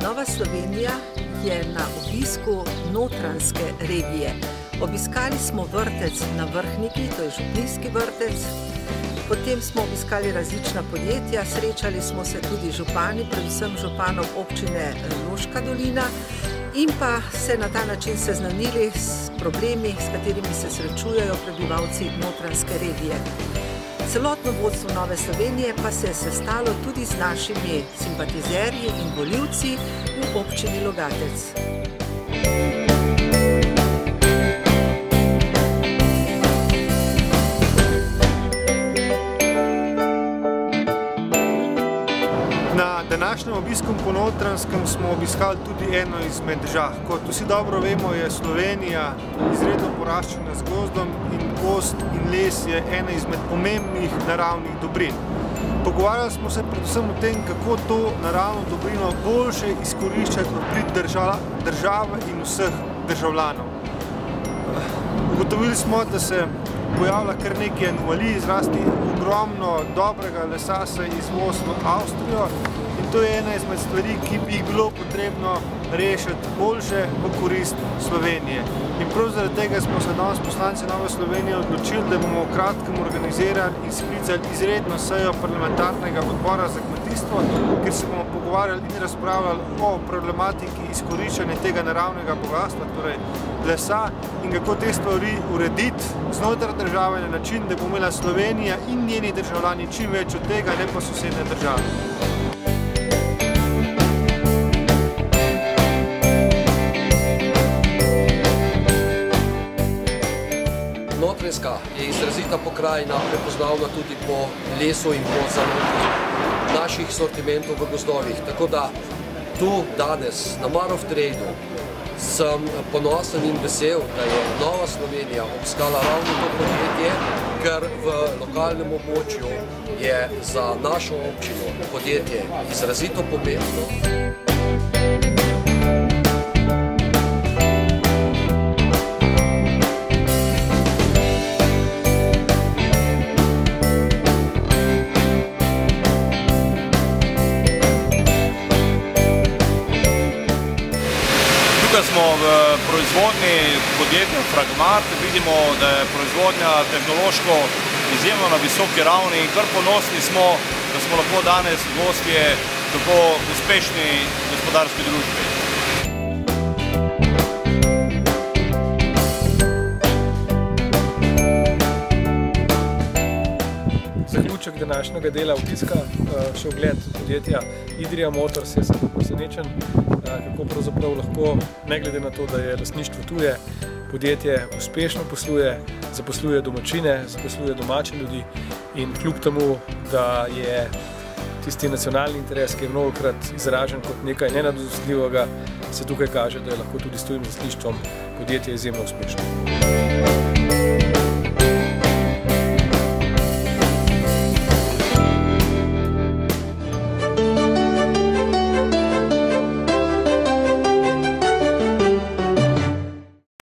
Nova Slovenija je na obisku Notranjske regije. Obiskali smo vrtec na Vrhniki, to je župnijski vrtec. Potem smo obiskali različna podjetja, srečali smo se tudi župani, predvsem županom občine Loška dolina in pa se na ta način seznanili s problemi, s katerimi se srečujejo prebivalci Notranjske regije. Celotno vodstvo Nove Slovenije pa se je sestalo tudi z našimi simpatizerji in volivci v občini Logatec. Na današnjem obisku po Notranjskem smo obiskali tudi eno izmed žah. Kot vsi dobro vemo, je Slovenija izredno poraščena z gozdom in gozd in les je ena izmed pomembnih naravnih dobrin. Pogovarjali smo se predvsem o tem, kako to naravno dobrino boljše izkoriščati v prid države in vseh državljanov. Ugotovili smo, da se pojavlja kar nekaj anomalij, zrasti ogromno dobrega lesa se izvoz v Avstrijo in to je ena izmed stvari, ki bi jih bilo potrebno rešiti boljše v korist Slovenije. In prav zaradi tega smo se danes poslanci Nove Slovenije odločili, da bomo v kratkem organizirali in sklicali izredno sejo parlamentarnega odbora za kmetijstvo, kjer se bomo pogovarjali in razpravljali o problematiki izkoriščanja tega naravnega bogatstva, torej lesa, in kako te stvari urediti znotraj države na način, da bo imela Slovenija in njeni državljani čim več od tega, ne pa sosednje države. Notranjska je izrazita pokrajina, prepoznavna tudi po lesu in po zaloti naših sortimentov v gozdovih. Tako da tu danes na Marof Tradu sem ponosen in vesel, da je Nova Slovenija obiskala ravno to podjetje, ker v lokalnem območju je za našo občino podjetje izrazito pomembno. Tukaj smo v proizvodnji podjetja Fragmat, vidimo, da je proizvodnja tehnološko izjemno na visoki ravni in kar ponosni smo, da smo lahko danes gostje tako uspešni gospodarski družbi. Zaključek današnjega dela obiska, še ogled podjetja Idrija Motors, jaz sem presenečen, kako pravzaprav lahko, ne glede na to, da je lastništvo tuje, podjetje uspešno posluje, zaposluje domačine, zaposluje domače ljudi in kljub temu, da je tisti nacionalni interes, ki je mnogokrat izražen kot nekaj nenadosledljivega, se tukaj kaže, da je lahko tudi s tujim lastništvom podjetje izjemno uspešno.